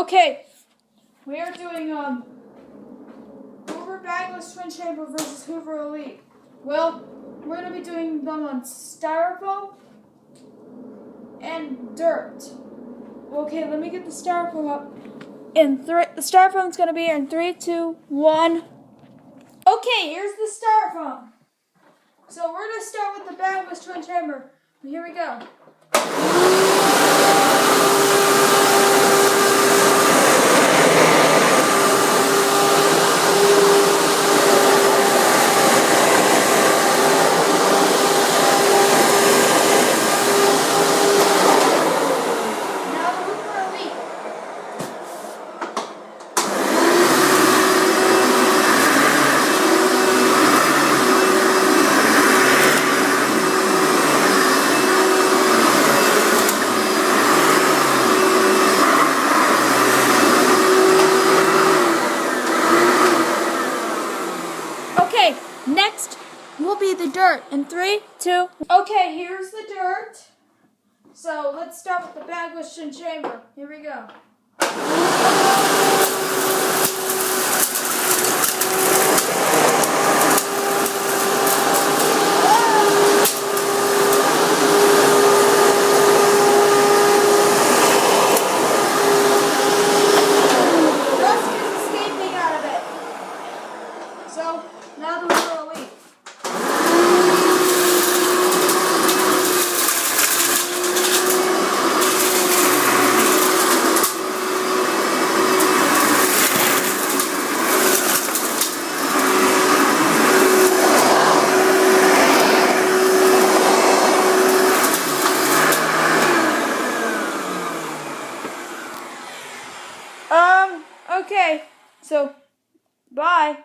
Okay, we are doing Hoover bagless twin chamber versus Hoover Elite. Well, we're going to be doing them on styrofoam and dirt. Okay, let me get the styrofoam up. The styrofoam's going to be in 3, 2, 1. Okay, here's the styrofoam. So we're going to start with the bagless twin chamber. Here we go. Okay, next will be the dirt. In 3, 2. Okay, here's the dirt. So let's start with the bagless twin chamber. Here we go. Rust is escaping out of it. So now the Hoover Elite. Okay, so bye.